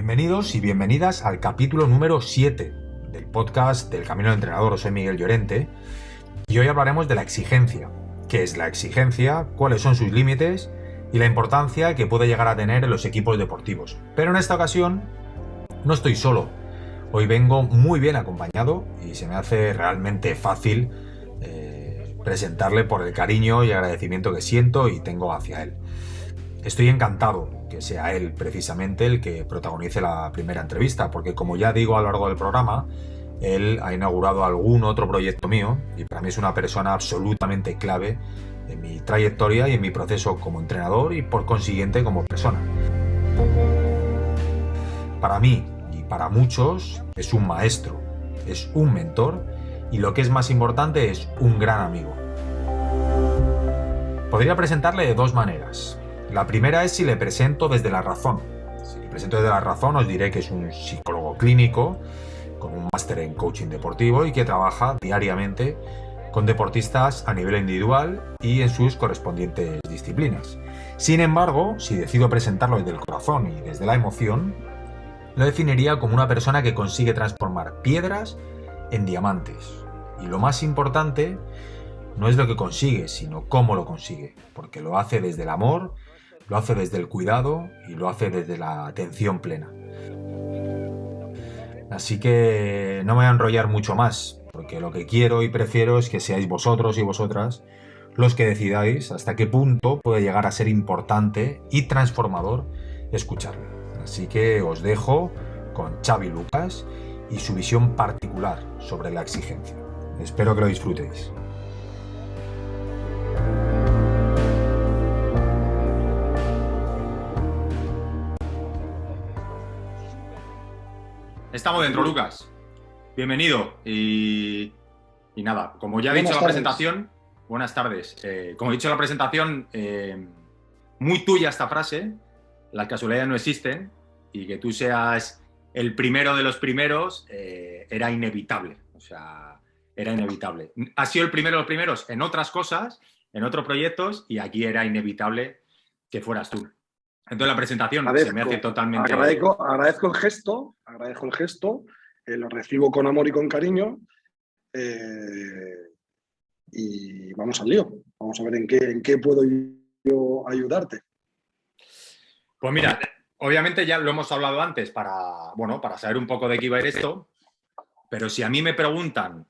Bienvenidos y bienvenidas al capítulo número 7 del podcast del Camino del Entrenador. Soy Miguel Llorente y hoy hablaremos de la exigencia. ¿Qué es la exigencia? ¿Cuáles son sus límites? Y la importancia que puede llegar a tener en los equipos deportivos. Pero en esta ocasión no estoy solo. Hoy vengo muy bien acompañado y se me hace realmente fácil presentarle por el cariño y agradecimiento que siento y tengo hacia él. Estoy encantado que sea él precisamente el que protagonice la primera entrevista, porque como ya digo a lo largo del programa, él ha inaugurado algún otro proyecto mío y para mí es una persona absolutamente clave en mi trayectoria y en mi proceso como entrenador y por consiguiente como persona. Para mí y para muchos es un maestro, es un mentor y lo que es más importante es un gran amigo. Podría presentarle de dos maneras. La primera es si le presento desde la razón. Si le presento desde la razón os diré que es un psicólogo clínico con un máster en coaching deportivo y que trabaja diariamente con deportistas a nivel individual y en sus correspondientes disciplinas. Sin embargo, si decido presentarlo desde el corazón y desde la emoción, lo definiría como una persona que consigue transformar piedras en diamantes. Y lo más importante no es lo que consigue, sino cómo lo consigue, porque lo hace desde el amor, lo hace desde el cuidado y lo hace desde la atención plena. Así que no me voy a enrollar mucho más, porque lo que quiero y prefiero es que seáis vosotros y vosotras los que decidáis hasta qué punto puede llegar a ser importante y transformador escucharme. Así que os dejo con Xavi Lucas y su visión particular sobre la exigencia. Espero que lo disfrutéis. Estamos dentro, Lucas. Bienvenido. Y nada, como ya he dicho en la presentación, buenas tardes. Como he dicho en la presentación, muy tuya esta frase, las casualidades no existen, y que tú seas el primero de los primeros era inevitable. O sea, era inevitable. Has sido el primero de los primeros en otras cosas, en otros proyectos, y aquí era inevitable que fueras tú. Entonces la presentación se me hace totalmente... Agradezco el gesto, lo recibo con amor y con cariño y vamos al lío. Vamos a ver en qué puedo yo ayudarte. Pues mira, obviamente ya lo hemos hablado antes para saber un poco de qué iba a ir esto, pero si a mí me preguntan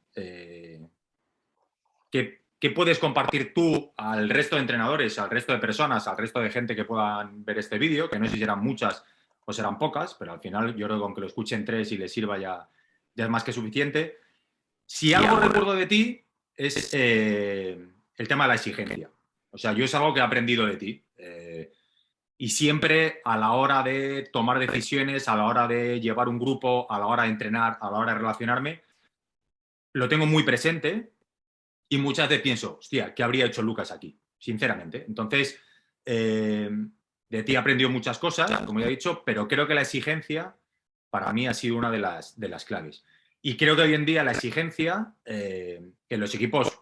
¿qué puedes compartir tú al resto de entrenadores, al resto de personas, al resto de gente que puedan ver este vídeo? Que no sé si serán muchas o serán pocas, pero al final yo creo que con que lo escuchen 3 y les sirva ya es más que suficiente. Si algo recuerdo de ti es el tema de la exigencia. O sea, yo es algo que he aprendido de ti. Y siempre a la hora de tomar decisiones, a la hora de llevar un grupo, a la hora de entrenar, a la hora de relacionarme, lo tengo muy presente. Y muchas veces pienso, hostia, ¿qué habría hecho Lucas aquí? Sinceramente. Entonces, de ti he aprendido muchas cosas, como ya he dicho, pero creo que la exigencia para mí ha sido una de las claves. Y creo que hoy en día la exigencia en los equipos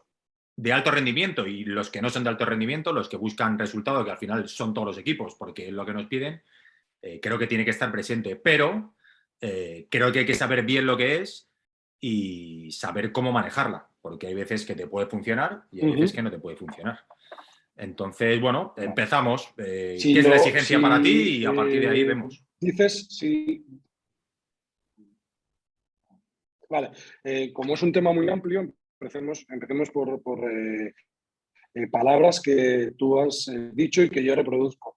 de alto rendimiento y los que no son de alto rendimiento, los que buscan resultados, que al final son todos los equipos, porque es lo que nos piden, creo que tiene que estar presente. Pero creo que hay que saber bien lo que es y saber cómo manejarla, porque hay veces que te puede funcionar y hay veces que no te puede funcionar. Entonces, bueno, empezamos. ¿Qué es la exigencia para ti? Y a partir de ahí vemos. Dices, sí. Vale, como es un tema muy amplio, empecemos por palabras que tú has dicho y que yo reproduzco.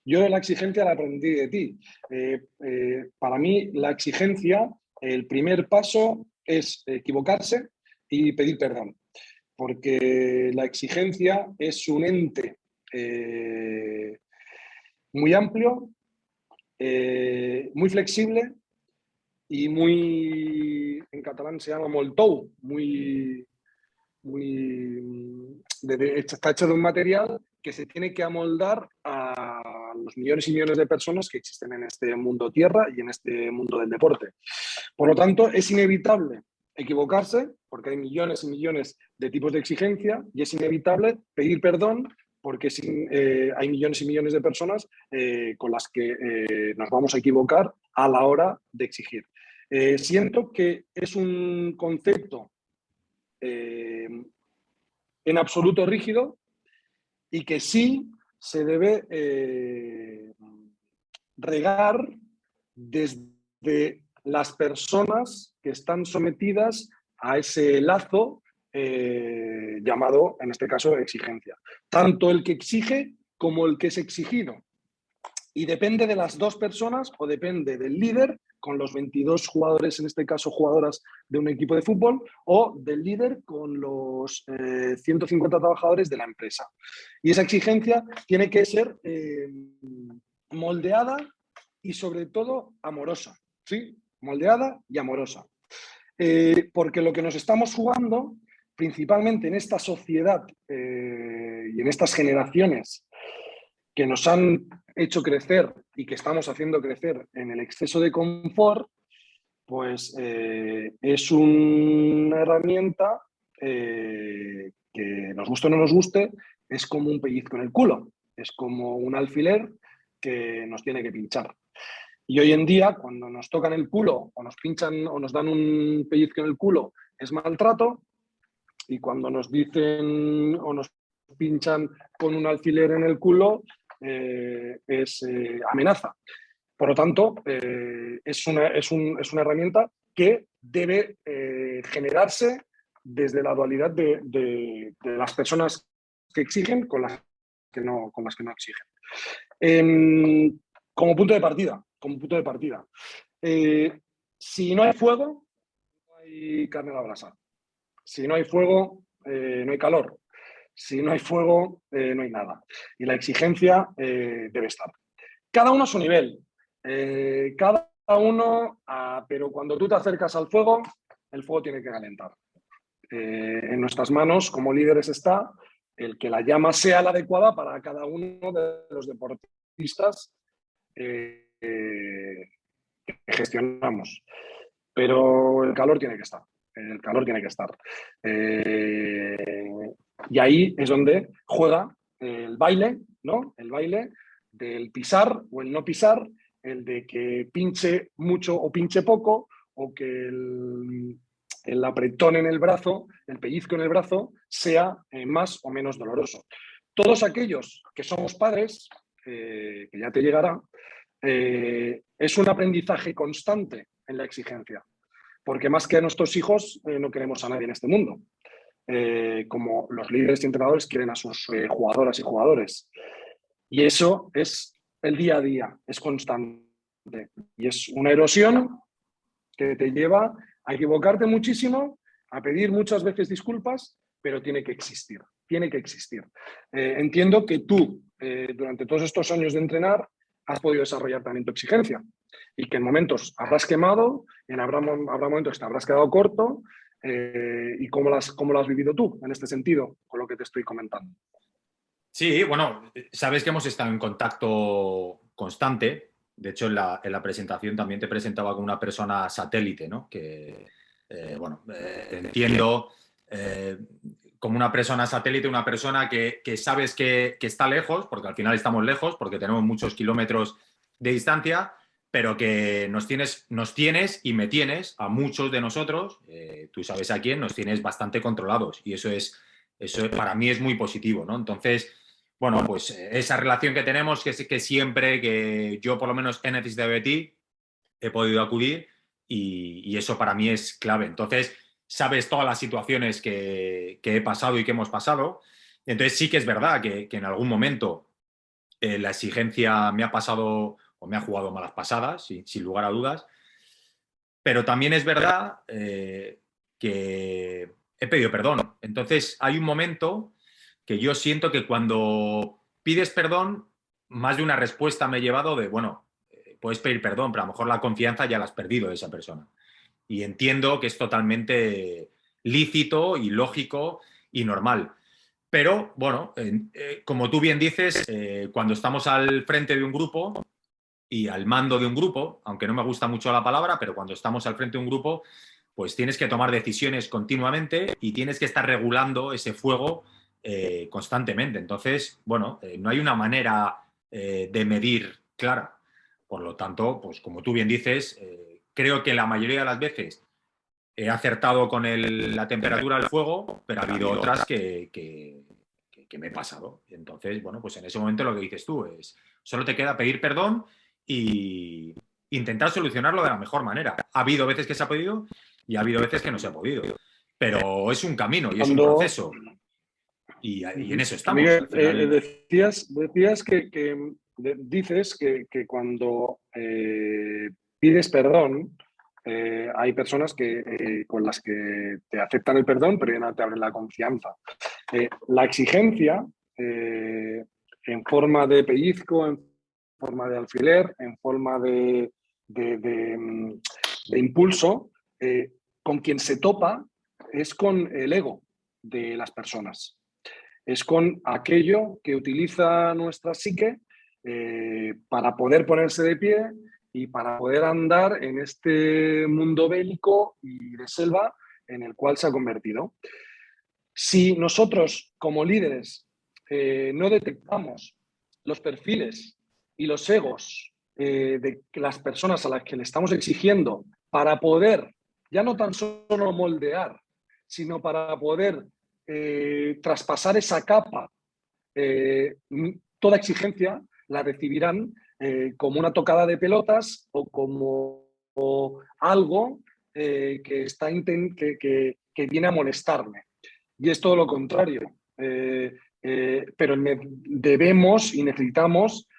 Yo la exigencia la aprendí de ti. Para mí, la exigencia, el primer paso es equivocarse y pedir perdón. Porque la exigencia es un ente muy amplio, muy flexible y muy, en catalán se llama moltou, está hecho de un material que se tiene que amoldar a los millones y millones de personas que existen en este mundo tierra y en este mundo del deporte. Por lo tanto, es inevitable equivocarse porque hay millones y millones de tipos de exigencia y es inevitable pedir perdón porque hay millones y millones de personas con las que nos vamos a equivocar a la hora de exigir. Siento que es un concepto en absoluto rígido y que sí se debe regar desde las personas que están sometidas a ese lazo llamado, en este caso, exigencia. Tanto el que exige como el que es exigido. Y depende de las dos personas o depende del líder, con los 22 jugadores, en este caso jugadoras de un equipo de fútbol, o del líder con los 150 trabajadores de la empresa. Y esa exigencia tiene que ser moldeada y sobre todo amorosa, ¿sí? Moldeada y amorosa. Porque lo que nos estamos jugando, principalmente en esta sociedad y en estas generaciones que nos han hecho crecer y que estamos haciendo crecer en el exceso de confort, pues es una herramienta que nos guste o no nos guste, es como un pellizco en el culo, es como un alfiler que nos tiene que pinchar. Y hoy en día, cuando nos tocan el culo o nos pinchan o nos dan un pellizco en el culo, es maltrato. Y cuando nos dicen o nos pinchan con un alfiler en el culo, es amenaza. Por lo tanto, es una herramienta que debe generarse desde la dualidad de las personas que exigen con las que no exigen. Como punto de partida. Si no hay fuego, no hay carne a la brasa. Si no hay fuego, no hay calor. Si no hay fuego, no hay nada. Y la exigencia debe estar. Cada uno a su nivel. Cada uno, pero cuando tú te acercas al fuego, el fuego tiene que calentar. En nuestras manos, como líderes, está el que la llama sea la adecuada para cada uno de los deportistas que gestionamos. Pero el calor tiene que estar. El calor tiene que estar. Y ahí es donde juega el baile, ¿no? El baile del pisar o el no pisar, el de que pinche mucho o pinche poco, o que el apretón en el brazo, el pellizco en el brazo, sea más o menos doloroso. Todos aquellos que somos padres, que ya te llegará, es un aprendizaje constante en la exigencia. Porque más que a nuestros hijos, no queremos a nadie en este mundo. Como los líderes y entrenadores quieren a sus jugadoras y jugadores. Y eso es el día a día, es constante. Y es una erosión que te lleva a equivocarte muchísimo, a pedir muchas veces disculpas, pero tiene que existir. Tiene que existir. Entiendo que tú, durante todos estos años de entrenar, has podido desarrollar también tu exigencia y que en momentos habrás quemado, habrá momentos que te habrás quedado corto. ¿Y cómo lo has vivido tú en este sentido, con lo que te estoy comentando? Sí, bueno, sabes que hemos estado en contacto constante. De hecho, en la presentación también te presentaba como una persona satélite, ¿no? Que, entiendo como una persona satélite, una persona que sabes que está lejos, porque al final estamos lejos, porque tenemos muchos kilómetros de distancia, pero que nos tienes y me tienes, a muchos de nosotros, tú sabes a quién, nos tienes bastante controlados. Y eso para mí es muy positivo, ¿no? Entonces, bueno, pues esa relación que tenemos, que siempre que yo por lo menos he necesitado de ti, he podido acudir y eso para mí es clave. Entonces, sabes todas las situaciones que he pasado y que hemos pasado. Entonces, sí que es verdad que en algún momento la exigencia me ha pasado o me ha jugado malas pasadas, sin lugar a dudas. Pero también es verdad que he pedido perdón. Entonces, hay un momento que yo siento que cuando pides perdón, más de una respuesta me he llevado de, bueno, puedes pedir perdón, pero a lo mejor la confianza ya la has perdido de esa persona. Y entiendo que es totalmente lícito y lógico y normal. Pero, bueno, como tú bien dices, cuando estamos al frente de un grupo y al mando de un grupo, aunque no me gusta mucho la palabra, pero cuando estamos al frente de un grupo, pues tienes que tomar decisiones continuamente y tienes que estar regulando ese fuego constantemente. Entonces, bueno, no hay una manera de medir clara. Por lo tanto, pues como tú bien dices, creo que la mayoría de las veces he acertado con la temperatura del fuego, pero ha habido otras que me he pasado. Entonces, bueno, pues en ese momento lo que dices tú es, solo te queda pedir perdón y intentar solucionarlo de la mejor manera. Ha habido veces que se ha podido y ha habido veces que no se ha podido. Pero es un camino y es un proceso. Y en eso estamos. Miguel, Al final... dices que cuando pides perdón, hay personas con las que te aceptan el perdón, pero ya no te abren la confianza. La exigencia, en forma de pellizco, en forma de alfiler, en forma de impulso, con quien se topa es con el ego de las personas. Es con aquello que utiliza nuestra psique para poder ponerse de pie y para poder andar en este mundo bélico y de selva en el cual se ha convertido. Si nosotros, como líderes, no detectamos los perfiles y los egos de las personas a las que le estamos exigiendo para poder, ya no tan solo moldear, sino para poder traspasar esa capa, toda exigencia la recibirán como una tocada de pelotas o como algo que viene a molestarme. Y es todo lo contrario. Pero debemos y necesitamos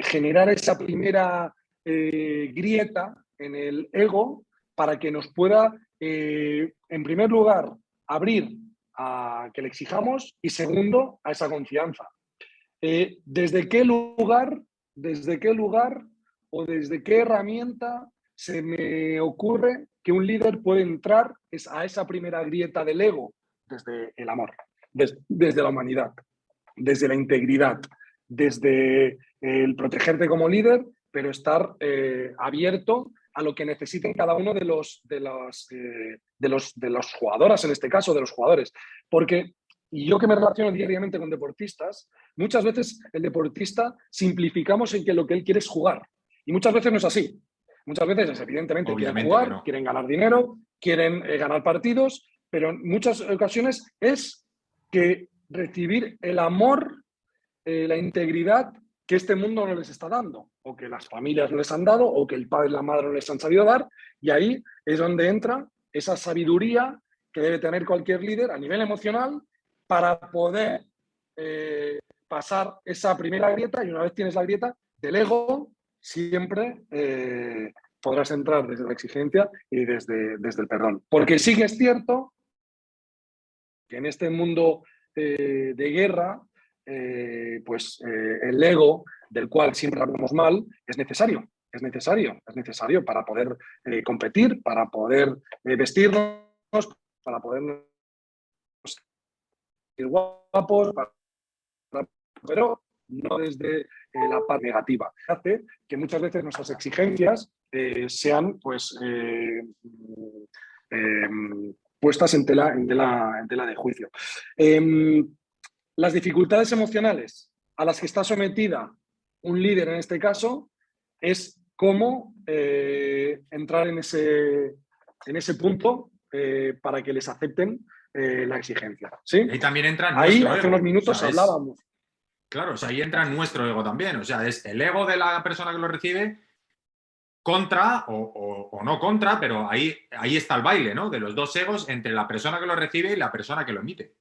generar esa primera grieta en el ego para que nos pueda, en primer lugar, abrir a que le exijamos y segundo, a esa confianza. ¿Desde qué lugar o desde qué herramienta se me ocurre que un líder puede entrar a esa primera grieta del ego? Desde el amor, desde la humanidad, desde la integridad, desde el protegerte como líder, pero estar abierto a lo que necesiten cada uno de los jugadoras, en este caso, de los jugadores. Porque y yo que me relaciono diariamente con deportistas, muchas veces el deportista simplificamos en que lo que él quiere es jugar. Y muchas veces no es así. Muchas veces, evidentemente, Obviamente quieren jugar, no. quieren ganar dinero, quieren ganar partidos, pero en muchas ocasiones es que recibir el amor, la integridad que este mundo no les está dando, o que las familias no les han dado, o que el padre y la madre no les han sabido dar, y ahí es donde entra esa sabiduría que debe tener cualquier líder a nivel emocional para poder pasar esa primera grieta, y una vez tienes la grieta del ego, siempre podrás entrar desde la exigencia y desde el perdón. Porque sí que es cierto que en este mundo de guerra, el ego, del cual siempre hablamos mal, es necesario. Es necesario para poder competir, para poder vestirnos, para poder ir guapos, pero no desde la parte negativa. Hace que muchas veces nuestras exigencias sean puestas en tela de juicio. Las dificultades emocionales a las que está sometida un líder en este caso es cómo entrar en ese punto para que les acepten la exigencia. ¿Sí? Ahí también entra Ahí, nuestro hace ego. unos minutos, o sea, hablábamos. Claro, o sea, ahí entra nuestro ego también. O sea, es el ego de la persona que lo recibe contra o no contra, pero ahí está el baile, ¿no? De los dos egos entre la persona que lo recibe y la persona que lo emite.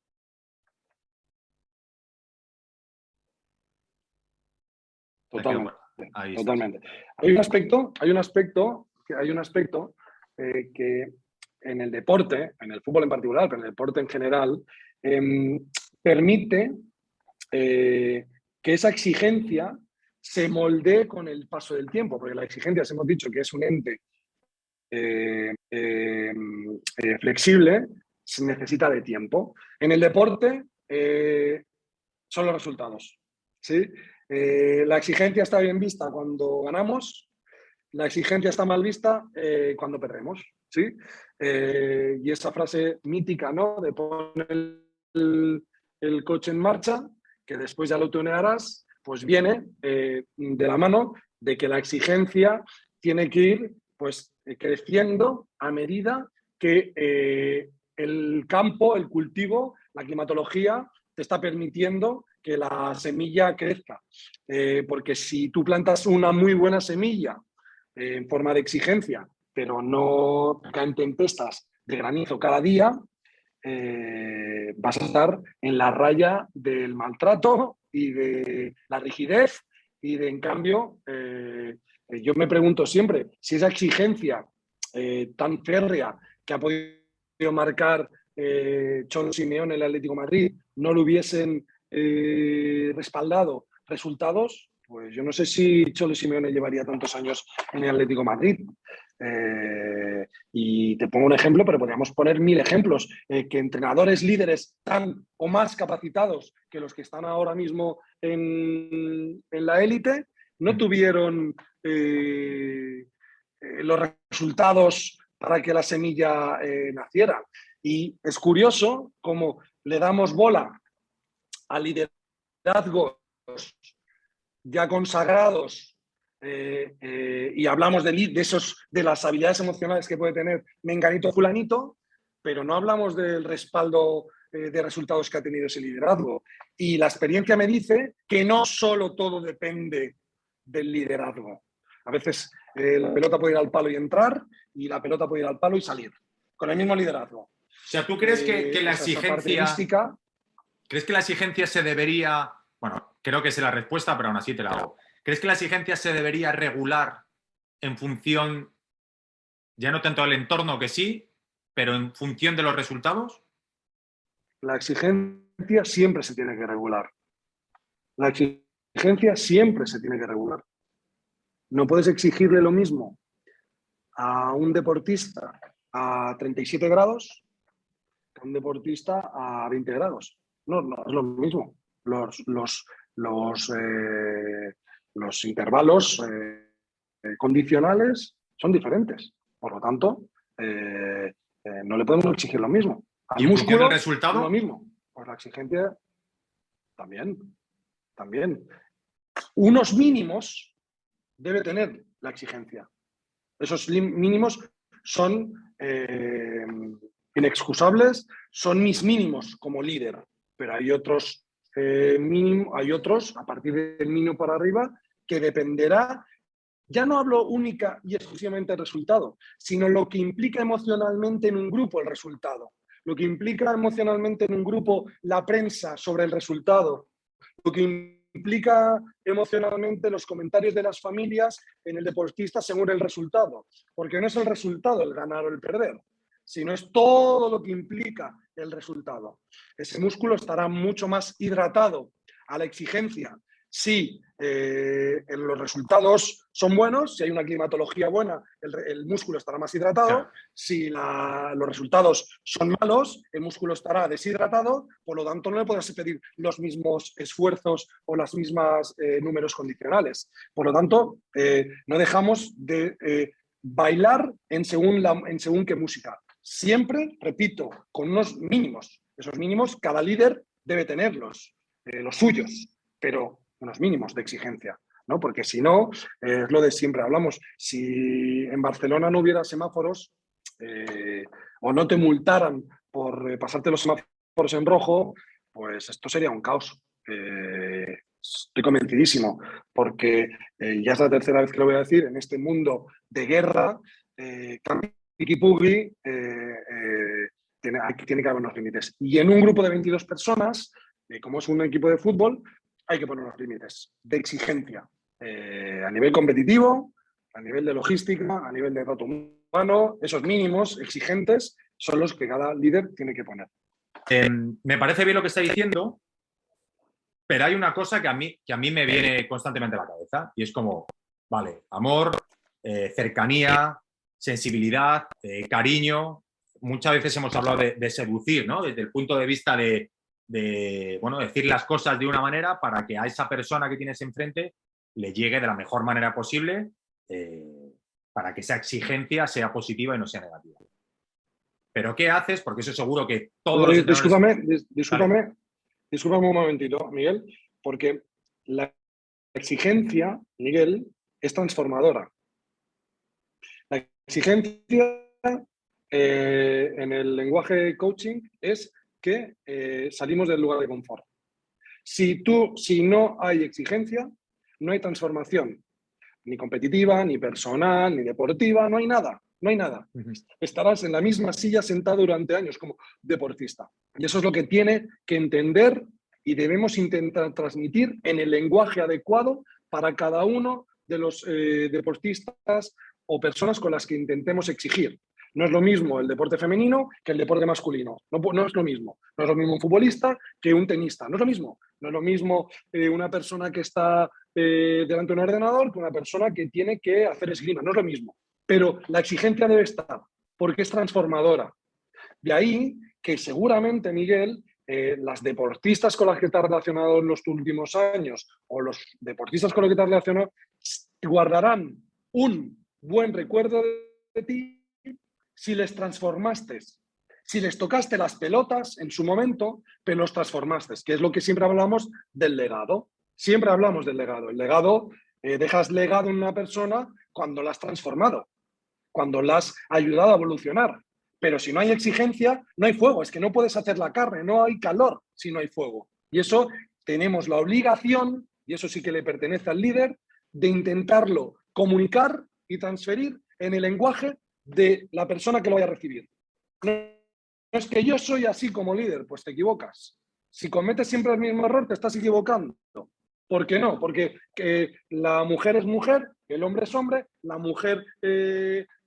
Totalmente. Ahí Totalmente. Hay un aspecto que en el deporte, en el fútbol en particular, pero en el deporte en general, permite que esa exigencia se moldee con el paso del tiempo, porque la exigencia, hemos dicho que es un ente flexible, se necesita de tiempo. En el deporte son los resultados, ¿sí? La exigencia está bien vista cuando ganamos, la exigencia está mal vista cuando perdemos, ¿sí? Y esa frase mítica, ¿no? De poner el coche en marcha, que después ya lo tunearás, pues viene de la mano de que la exigencia tiene que ir pues, creciendo a medida que el campo, el cultivo, la climatología te está permitiendo que la semilla crezca. Porque si tú plantas una muy buena semilla en forma de exigencia, pero no caen tempestas de granizo cada día, vas a estar en la raya del maltrato y de la rigidez y de, en cambio, yo me pregunto siempre si esa exigencia tan férrea que ha podido marcar Cholo Simeone en el Atlético de Madrid no lo hubiesen respaldado resultados, pues yo no sé si Cholo Simeone llevaría tantos años en el Atlético de Madrid. Y te pongo un ejemplo, pero podríamos poner 1000 ejemplos, que entrenadores líderes tan o más capacitados que los que están ahora mismo en la élite no tuvieron los resultados para que la semilla naciera. Y es curioso cómo le damos bola a liderazgos ya consagrados y hablamos de las habilidades emocionales que puede tener menganito o fulanito, pero no hablamos del respaldo de resultados que ha tenido ese liderazgo. Y la experiencia me dice que no solo todo depende del liderazgo. A veces la pelota puede ir al palo y entrar, y la pelota puede ir al palo y salir, con el mismo liderazgo. O sea, ¿tú crees que la exigencia... ¿Crees que la exigencia se debería... Bueno, creo que es la respuesta, pero aún así te la hago. ¿Crees que la exigencia se debería regular en función, ya no tanto del entorno, que sí, pero en función de los resultados? La exigencia siempre se tiene que regular. La exigencia siempre se tiene que regular. No puedes exigirle lo mismo a un deportista a 37 grados que a un deportista a 20 grados. No es lo mismo. Los intervalos condicionales son diferentes. Por lo tanto, no le podemos exigir lo mismo. Al músculo, el resultado? lo mismo. Pues la exigencia también. Unos mínimos debe tener la exigencia. Esos mínimos son inexcusables, son mis mínimos como líder, pero hay otros hay otros a partir del mínimo para arriba que dependerá. Ya no hablo única y exclusivamente del resultado, sino lo que implica emocionalmente en un grupo el resultado, lo que implica emocionalmente en un grupo la prensa sobre el resultado, lo que implica emocionalmente los comentarios de las familias en el deportista según el resultado, porque no es el resultado el ganar o el perder, sino es todo lo que implica el resultado. Ese músculo estará mucho más hidratado a la exigencia si los resultados son buenos, si hay una climatología buena, el músculo estará más hidratado. Claro. Si los resultados son malos, el músculo estará deshidratado, por lo tanto no le podrás pedir los mismos esfuerzos o las mismas números condicionales. Por lo tanto, no dejamos de bailar en según qué música. Siempre, repito, con unos mínimos. Esos mínimos cada líder debe tenerlos, los suyos, pero unos mínimos de exigencia, ¿no? Porque si no, es lo de siempre hablamos, si en Barcelona no hubiera semáforos o no te multaran por pasarte los semáforos en rojo, pues esto sería un caos. Estoy convencidísimo, porque ya es la tercera vez que lo voy a decir, en este mundo de guerra, Pugui, tiene que haber unos límites. Y en un grupo de 22 personas, como es un equipo de fútbol, hay que poner unos límites de exigencia a nivel competitivo, a nivel de logística, a nivel de trato humano. Esos mínimos exigentes son los que cada líder tiene que poner. Me parece bien lo que está diciendo, pero hay una cosa que a mí me viene constantemente a la cabeza y es como, vale, amor, cercanía, sensibilidad, cariño. Muchas veces hemos hablado de seducir, ¿no? Desde el punto de vista de bueno, decir las cosas de una manera para que a esa persona que tienes enfrente le llegue de la mejor manera posible para que esa exigencia sea positiva y no sea negativa. ¿Pero qué haces? Porque eso seguro que todos los entrenadores... Discúlpame un momentito, Miguel, porque la exigencia, Miguel, es transformadora. La exigencia en el lenguaje coaching es que salimos del lugar de confort. Si no hay exigencia, no hay transformación, ni competitiva, ni personal, ni deportiva, no hay nada, no hay nada. Estarás en la misma silla sentado durante años como deportista. Y eso es lo que tiene que entender y debemos intentar transmitir en el lenguaje adecuado para cada uno de los deportistas o personas con las que intentemos exigir. No es lo mismo el deporte femenino que el deporte masculino. No es lo mismo. No es lo mismo un futbolista que un tenista. No es lo mismo. No es lo mismo una persona que está delante de un ordenador que una persona que tiene que hacer esgrima. No es lo mismo. Pero la exigencia debe estar porque es transformadora. De ahí que seguramente, Miguel, las deportistas con las que te has relacionado en los últimos años o los deportistas con los que te has relacionado guardarán un buen recuerdo de ti si les transformaste, si les tocaste las pelotas en su momento, pero los transformaste, que es lo que siempre hablamos del legado. Siempre hablamos del legado. El legado, dejas legado en una persona cuando la has transformado, cuando la has ayudado a evolucionar. Pero si no hay exigencia, no hay fuego. Es que no puedes hacer la carne, no hay calor si no hay fuego. Y eso tenemos la obligación, y eso sí que le pertenece al líder, de intentarlo comunicar y transferir en el lenguaje de la persona que lo vaya a recibir. No es que yo soy así como líder, pues te equivocas. Si cometes siempre el mismo error, te estás equivocando. ¿Por qué no? Porque la mujer es mujer, el hombre es hombre, la mujer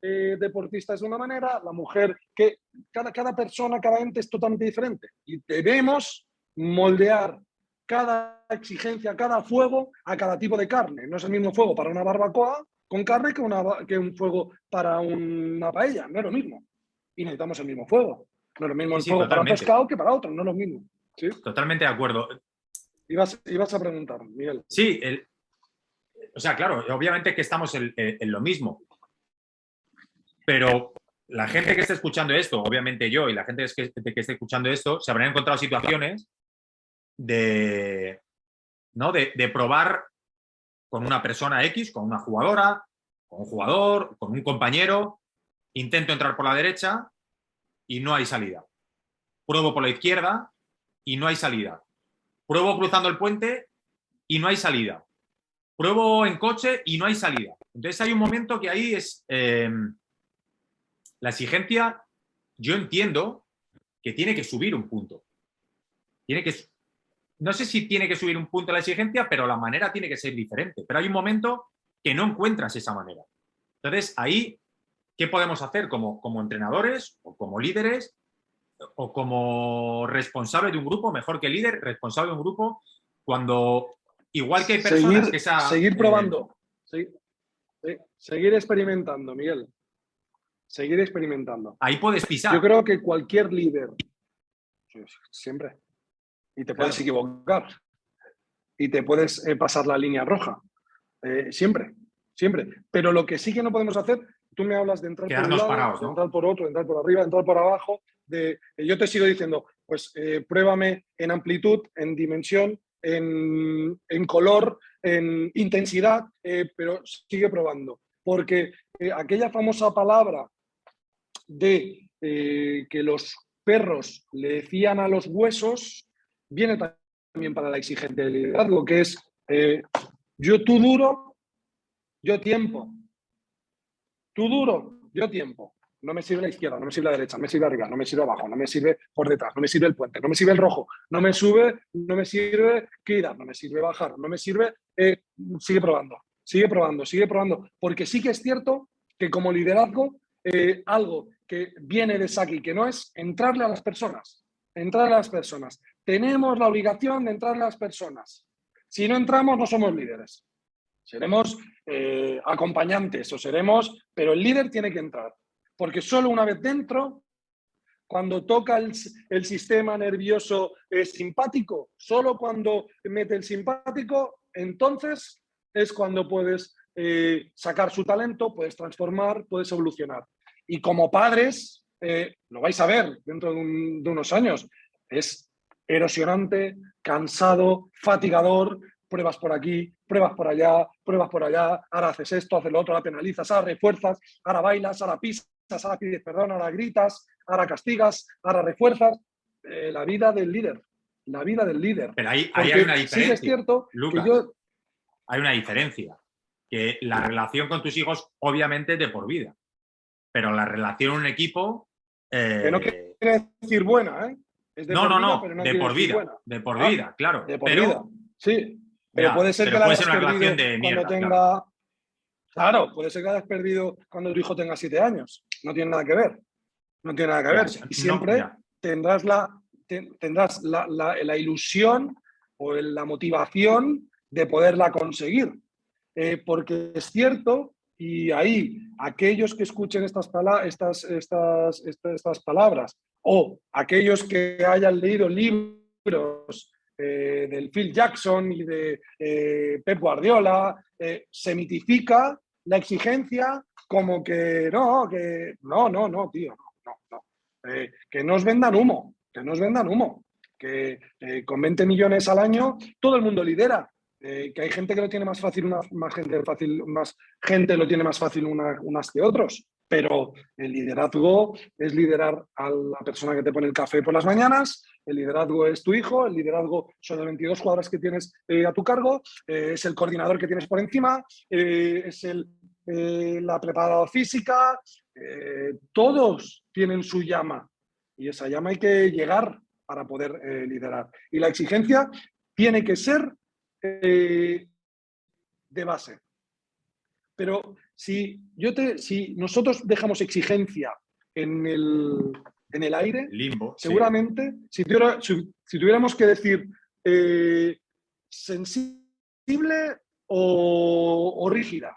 deportista es de una manera, la mujer que cada persona, cada ente es totalmente diferente. Y debemos moldear cada exigencia, cada fuego a cada tipo de carne. No es el mismo fuego para una barbacoa con carne que un fuego para una paella. No es lo mismo. Y necesitamos el mismo fuego. No es lo mismo el fuego para pescado que para otro. No es lo mismo. ¿Sí? Totalmente de acuerdo. Ibas a preguntar, Miguel. Sí, o sea, claro, obviamente que estamos en lo mismo. Pero la gente que esté escuchando esto, obviamente yo y la gente que esté escuchando esto, se habrán encontrado situaciones de probar con una persona X, con una jugadora, con un jugador, con un compañero, intento entrar por la derecha y no hay salida. Pruebo por la izquierda y no hay salida. Pruebo cruzando el puente y no hay salida. Pruebo en coche y no hay salida. Entonces hay un momento que ahí es la exigencia. Yo entiendo que tiene que subir un punto. No sé si tiene que subir un punto la exigencia, pero la manera tiene que ser diferente. Pero hay un momento que no encuentras esa manera. Entonces ahí, ¿qué podemos hacer como entrenadores o como líderes o como responsable de un grupo, mejor que líder, responsable de un grupo, cuando igual que hay personas seguir probando, seguir experimentando, Miguel. Seguir experimentando. Ahí puedes pisar. Yo creo que cualquier líder, siempre, y te puedes equivocar, y te puedes pasar la línea roja, siempre. Pero lo que sí que no podemos hacer, tú me hablas de entrar por un lado, parados, ¿no? De entrar por otro, de entrar por arriba, de entrar por abajo, yo te sigo diciendo, pues pruébame en amplitud, en dimensión, en color, en intensidad, pero sigue probando. Porque aquella famosa palabra de que los perros le decían a los huesos, viene también para la exigente del liderazgo, que es tú duro, yo tiempo. Tú duro, yo tiempo. No me sirve la izquierda, no me sirve la derecha, no me sirve arriba, no me sirve abajo, no me sirve por detrás, no me sirve el puente, no me sirve el rojo, no me sirve girar, no me sirve bajar, no me sirve... sigue probando, porque sí que es cierto que como liderazgo, algo que viene de Saki, que no es entrarle a las personas, Tenemos la obligación de entrarle a las personas. Si no entramos, no somos líderes. Seremos acompañantes pero el líder tiene que entrar. Porque solo una vez dentro, cuando toca el sistema nervioso simpático, solo cuando mete el simpático, entonces es cuando puedes sacar su talento, puedes transformar, puedes evolucionar. Y como padres, lo vais a ver dentro de unos años, es erosionante, cansado, fatigador, pruebas por aquí, pruebas por allá, ahora haces esto, haces lo otro, ahora penalizas, ahora refuerzas, ahora bailas, ahora pisas, ahora pides perdón, ahora gritas, ahora castigas, ahora refuerzas. La vida del líder, la vida del líder. Pero ahí hay Porque una sí que es diferencia, cierto que Lucas. yo... Hay una diferencia. Que la relación con tus hijos, obviamente, es de por vida. Pero la relación en un equipo. Que no quiere decir buena, ¿eh? Es de No, por no, vida, no. pero no De quiere por decir vida. buena. De por Ah, vida, claro. de por vida, Pero, sí. Pero ya, puede ser que pero la puede hayas ser una perdido relación de cuando mierda, claro. tenga... Claro, puede ser que hayas perdido cuando tu hijo tenga 7 años. No tiene nada que ver. No tiene nada que Ya, ver. Y no, siempre ya. tendrás la ilusión o la motivación de poderla conseguir. Porque es cierto, y ahí aquellos que escuchen estas palabras o aquellos que hayan leído libros del Phil Jackson y de Pep Guardiola, se mitifica la exigencia como que no, tío, no. Que no os vendan humo, que con 20 millones al año todo el mundo lidera. Que hay gente que lo tiene más fácil, más gente lo tiene más fácil unas que otros, pero el liderazgo es liderar a la persona que te pone el café por las mañanas, el liderazgo es tu hijo, el liderazgo son los 22 jugadores que tienes a tu cargo, es el coordinador que tienes por encima, es la preparadora física, todos tienen su llama y esa llama hay que llegar para poder liderar. Y la exigencia tiene que ser de base. Pero si nosotros dejamos exigencia en el aire, Limbo, sí. seguramente, si tuviéramos que decir sensible o rígida,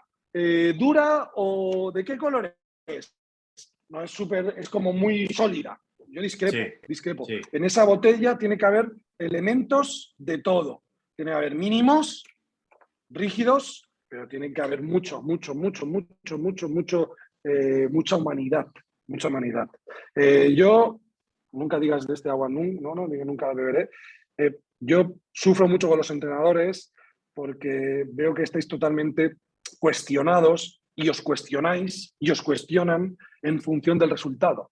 dura o de qué color es, no es es como muy sólida. Yo discrepo. Sí. En esa botella tiene que haber elementos de todo. Tiene que haber mínimos, rígidos, pero tiene que haber mucha humanidad. Mucha humanidad. Yo, nunca digas de este agua, nunca la beberé. Yo sufro mucho con los entrenadores porque veo que estáis totalmente cuestionados y os cuestionáis y os cuestionan en función del resultado.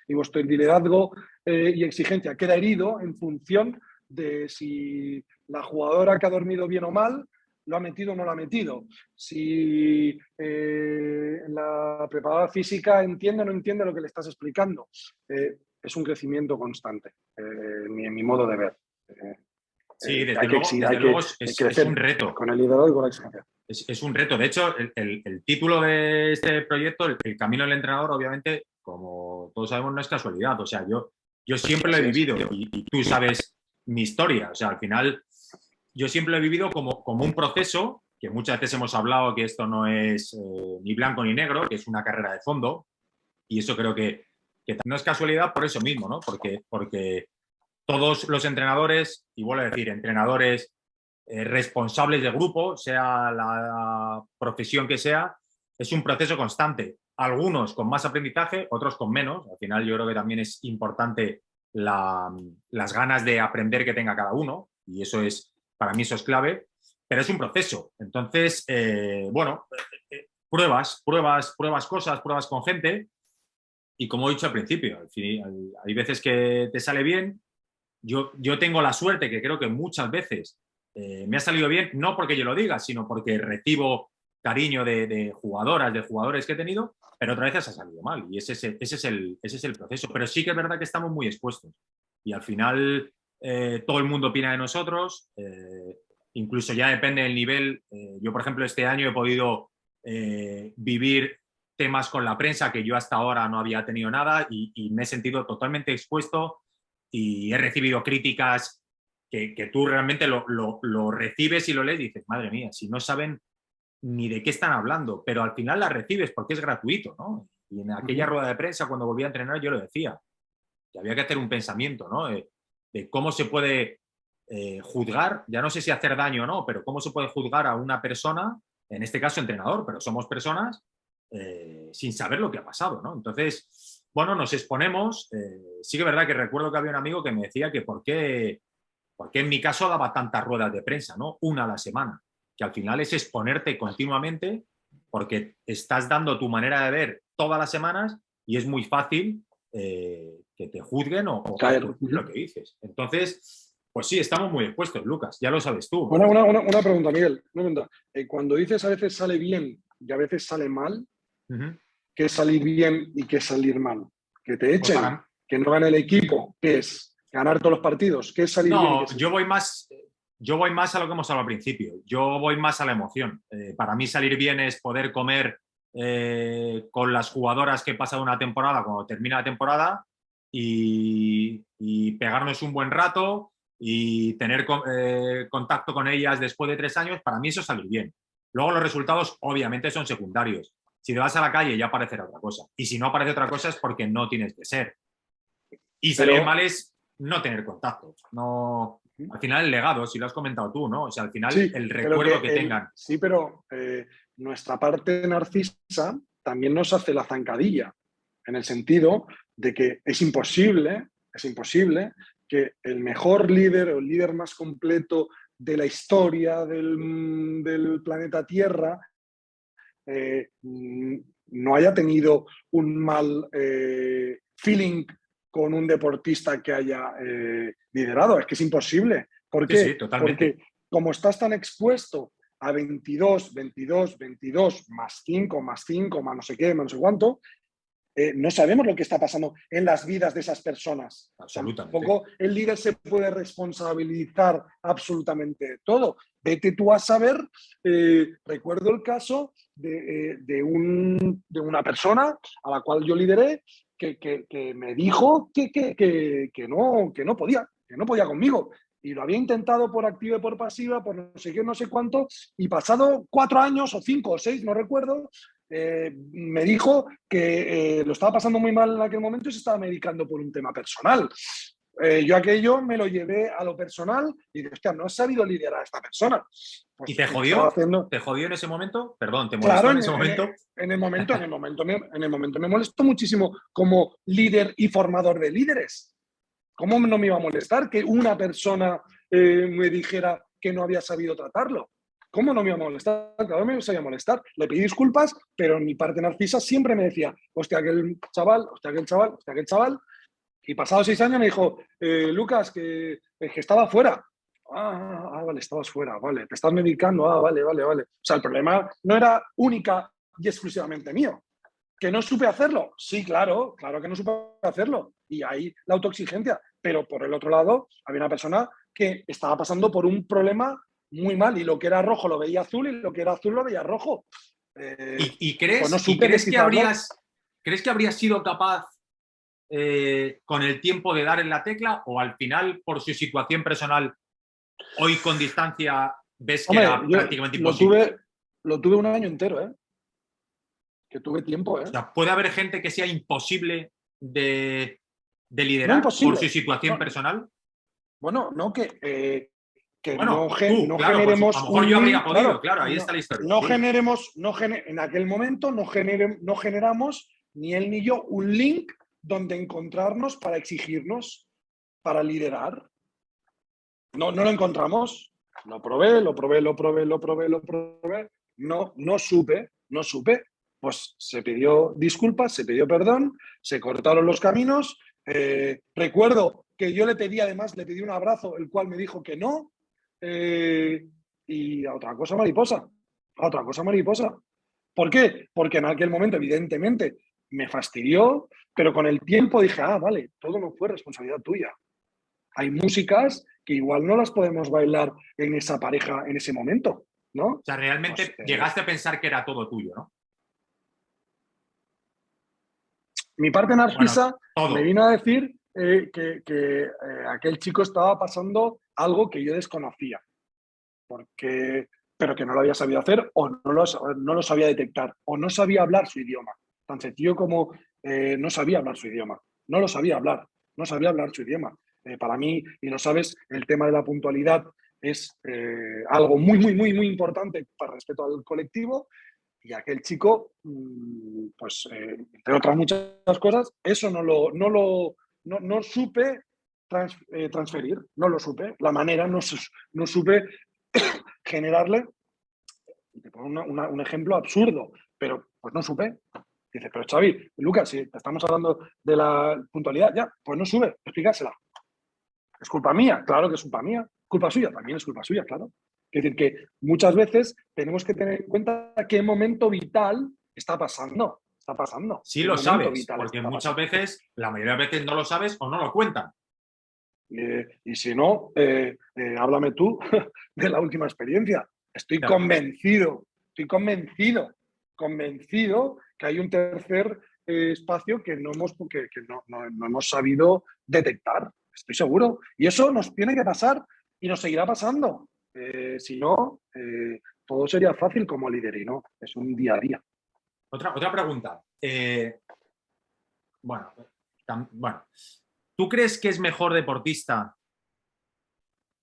Y vuestro liderazgo y exigencia queda herido en función de si la jugadora que ha dormido bien o mal lo ha metido o no lo ha metido. Si la preparadora física entiende o no entiende lo que le estás explicando. Es un crecimiento constante, en mi modo de ver. Sí, desde Hay que, luego es crecer un reto. con el liderazgo y con la exigencia. Es un reto. De hecho, el título de este proyecto, el camino del entrenador, obviamente, como todos sabemos, no es casualidad. O sea, yo siempre lo he vivido y tú sabes mi historia. O sea, al final, yo siempre lo he vivido como un proceso, que muchas veces hemos hablado que esto no es ni blanco ni negro, que es una carrera de fondo. Y eso creo que no es casualidad por eso mismo, ¿no? Porque todos los entrenadores, y vuelvo a decir, entrenadores responsables de grupo, sea la profesión que sea, es un proceso constante. Algunos con más aprendizaje, otros con menos. Al final yo creo que también es importante las ganas de aprender que tenga cada uno, y eso es, para mí eso es clave, pero es un proceso. Entonces, pruebas cosas, pruebas con gente, y como he dicho al principio, hay veces que te sale bien. Yo tengo la suerte que creo que muchas veces me ha salido bien, no porque yo lo diga, sino porque recibo cariño de jugadoras, de jugadores que he tenido, pero otras veces ha salido mal y ese es el proceso. Pero sí que es verdad que estamos muy expuestos y al final todo el mundo opina de nosotros, incluso ya depende del nivel. Yo, por ejemplo, este año he podido vivir temas con la prensa que yo hasta ahora no había tenido nada y me he sentido totalmente expuesto y he recibido críticas que tú realmente lo recibes y lo lees y dices, madre mía, si no saben ni de qué están hablando, pero al final las recibes porque es gratuito, ¿no? Y en aquella rueda de prensa, cuando volví a entrenar, yo lo decía, que había que hacer un pensamiento, ¿no? De cómo se puede juzgar, ya no sé si hacer daño o no, pero cómo se puede juzgar a una persona, en este caso entrenador, pero somos personas, sin saber lo que ha pasado, ¿no? Entonces, bueno, nos exponemos. Sí que es verdad que recuerdo que había un amigo que me decía que por qué ¿Por qué en mi caso daba tantas ruedas de prensa, ¿no? Una a la semana, que al final es exponerte continuamente porque estás dando tu manera de ver todas las semanas y es muy fácil que te juzguen o Caer. lo que dices. Entonces, pues sí, estamos muy expuestos, Lucas, ya lo sabes tú. Una pregunta, Miguel. Una pregunta. Cuando dices a veces sale bien y a veces sale mal, ¿qué es salir bien y qué es salir mal? Que te Pues echen, que no gane el equipo, ¿qué es? Ganar todos los partidos, ¿qué es salir bien y qué no, es yo voy más a lo que hemos hablado al principio. Yo voy más a la emoción. Para mí salir bien es poder comer con las jugadoras que he pasado una temporada cuando termina la temporada y pegarnos un buen rato y tener contacto con ellas después de 3 años. Para mí eso es salir bien. Luego los resultados obviamente son secundarios. Si te vas a la calle ya aparecerá otra cosa. Y si no aparece otra cosa es porque no tienes que ser. Y salir Pero, mal es no tener contactos. No, al final el legado, si lo has comentado tú, ¿no? O sea, al final sí, el pero recuerdo que tengan. sí, pero nuestra parte narcisa también nos hace la zancadilla, en el sentido de que es imposible que el mejor líder o el líder más completo de la historia del planeta Tierra no haya tenido un mal feeling con un deportista que haya liderado. Es que es imposible. ¿Por Sí, sí, qué? totalmente. Porque como estás tan expuesto a 22, 22, 22, más 5, más 5, más no sé qué, más no sé cuánto, no sabemos lo que está pasando en las vidas de esas personas. Absolutamente. Tampoco el líder se puede responsabilizar absolutamente de todo. Vete tú a saber, recuerdo el caso de una persona a la cual yo lideré que me dijo que no podía conmigo. Y lo había intentado por activa y por pasiva, por no sé qué, no sé cuánto, y pasado 4 años o 5 o 6, no recuerdo, me dijo que lo estaba pasando muy mal en aquel momento y se estaba medicando por un tema personal. Yo aquello me lo llevé a lo personal y dije, hostia, no he sabido liderar a esta persona. ¿Y Pues te estaba jodió? haciendo... ¿Te jodió en ese momento? Perdón, ¿te molestó Claro, en ese momento? en el momento me molestó muchísimo como líder y formador de líderes. ¿Cómo no me iba a molestar que una persona me dijera que no había sabido tratarlo? ¿Cómo no me iba a molestar? Claro, me sabía molestar. Le pedí disculpas, pero en mi parte narcisa siempre me decía, hostia, aquel chaval, hostia, aquel chaval, hostia, aquel chaval. Y pasados 6 años me dijo, Lucas, que estaba fuera. Vale, estabas fuera, vale. Te estás medicando, vale. O sea, el problema no era única y exclusivamente mío. ¿Que no supe hacerlo? Sí, claro que no supe hacerlo. Y ahí la autoexigencia. Pero por el otro lado, había una persona que estaba pasando por un problema muy mal y lo que era rojo lo veía azul y lo que era azul lo veía rojo. ¿Y Pues no crees, supe descifrarlo. crees que habrías sido capaz con el tiempo de dar en la tecla o al final, por su situación personal, hoy con distancia, ves que Hombre, era yo prácticamente imposible? lo tuve un año entero, ¿eh? Que tuve tiempo, O ¿eh? sea, puede haber gente que sea imposible de No liderar por su imposible. situación No, personal. bueno, no que Bueno, no, tú, no claro, pues a lo generemos mejor un yo habría link, podido, claro, claro, ahí está no, la historia, no sí. generemos, en aquel momento no generamos ni él ni yo un link donde encontrarnos para exigirnos, para liderar. No lo encontramos. Lo probé. No supe. Pues se pidió disculpas, se pidió perdón, se cortaron los caminos. Recuerdo que yo además le pedí un abrazo, el cual me dijo que no. Y a otra cosa mariposa. ¿Por qué? Porque en aquel momento, evidentemente, me fastidió, pero con el tiempo dije, vale, todo no fue responsabilidad tuya. Hay músicas que igual no las podemos bailar en esa pareja en ese momento, O ¿no? sea, Pues realmente llegaste a pensar que era todo tuyo, ¿no? mi parte Bueno, narcisa me todo. vino a decir aquel chico estaba pasando algo que yo desconocía, pero que no lo había sabido hacer o no lo sabía detectar o no sabía hablar su idioma. Tan sencillo como no sabía hablar su idioma. No lo sabía hablar, no sabía hablar su idioma. Para mí, y lo sabes, el tema de la puntualidad es algo muy importante para respeto al colectivo. Y aquel chico, pues entre otras muchas cosas, eso no supe transferir, no lo supe. La manera no supe generarle. Y te pongo un ejemplo absurdo, pero pues no supe. Dice, pero Xavi, Lucas, si estamos hablando de la puntualidad, ya, pues no sube, explícasela. ¿Es culpa mía? Claro que es culpa mía. ¿Culpa suya? También es culpa suya, claro. Es decir, que muchas veces tenemos que tener en cuenta qué momento vital está pasando. Está pasando. Sí ¿Qué lo momento sabes, vital porque está muchas pasando? veces, la mayoría de veces no lo sabes o no lo cuentan. Y si no, háblame tú de la última experiencia. Estoy Claro. convencido que hay un tercer espacio que no hemos sabido detectar. Estoy seguro. Y eso nos tiene que pasar y nos seguirá pasando. Si no, todo sería fácil como líder y no. Es un día a día. Otra pregunta. Bueno, ¿tú crees que es mejor deportista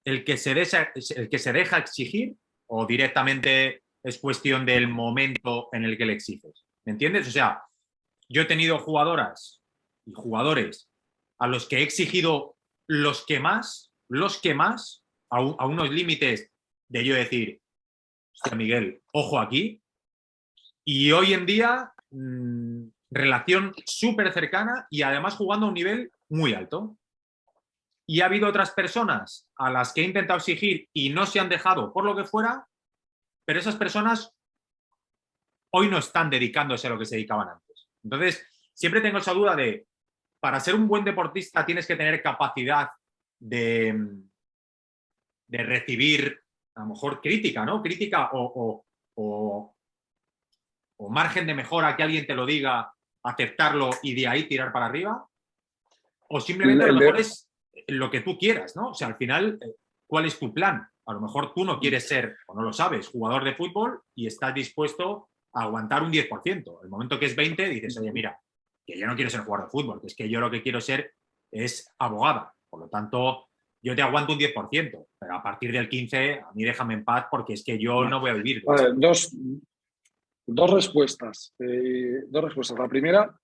el que se deja exigir o directamente es cuestión del momento en el que le exiges? ¿Me entiendes? O sea, yo he tenido jugadoras y jugadores a los que he exigido los que más, a unos límites de yo decir, hostia, Miguel, ojo aquí. Y hoy en día, relación súper cercana y además jugando a un nivel muy alto. Y ha habido otras personas a las que he intentado exigir y no se han dejado por lo que fuera, pero esas personas hoy no están dedicándose a lo que se dedicaban antes. Entonces, siempre tengo esa duda de, para ser un buen deportista tienes que tener capacidad de recibir, a lo mejor, crítica, ¿no? Crítica o margen de mejora, que alguien te lo diga, aceptarlo y de ahí tirar para arriba. O simplemente a lo mejor es lo que tú quieras, ¿no? O sea, al final, ¿cuál es tu plan? A lo mejor tú no quieres ser, o no lo sabes, jugador de fútbol y estás dispuesto a aguantar un 10%. El momento que es 20, dices, oye, mira, que yo no quiero ser jugador de fútbol, que es que yo lo que quiero ser es abogada. Por lo tanto, yo te aguanto un 10%, pero a partir del 15, a mí déjame en paz porque es que yo no voy a vivir de esto. Dos respuestas. La primera,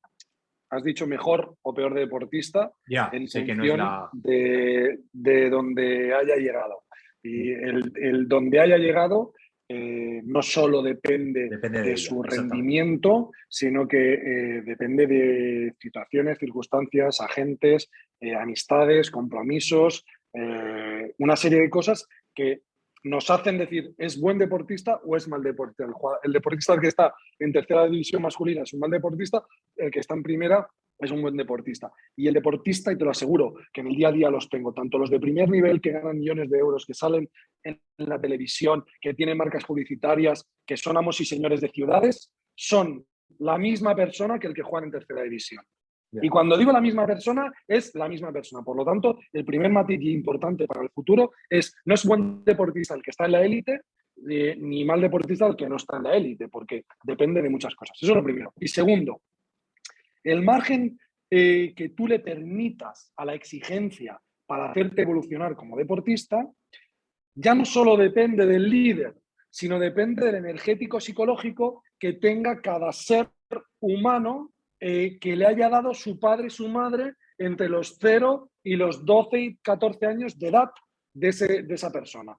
has dicho mejor o peor deportista Ya, en sé que no es función la... de donde haya llegado. Y el donde haya llegado no solo depende Depende de de ella, su exactamente. rendimiento, sino que depende de situaciones, circunstancias, agentes, amistades, compromisos, una serie de cosas que nos hacen decir es buen deportista o es mal deportista. El deportista que está en tercera división masculina es un mal deportista, el que está en primera es un buen deportista. Y el deportista, y te lo aseguro, que en el día a día los tengo, tanto los de primer nivel que ganan millones de euros, que salen en la televisión, que tienen marcas publicitarias, que son amos y señores de ciudades, son la misma persona que el que juega en tercera división. Y cuando digo la misma persona, es la misma persona. Por lo tanto, el primer matiz importante para el futuro es, no es buen deportista el que está en la élite, ni mal deportista el que no está en la élite, porque depende de muchas cosas. Eso es lo primero. Y segundo, el margen que tú le permitas a la exigencia para hacerte evolucionar como deportista, ya no solo depende del líder, sino depende del energético psicológico que tenga cada ser humano que le haya dado su padre y su madre entre los 0 y los 12 y 14 años de edad de esa persona.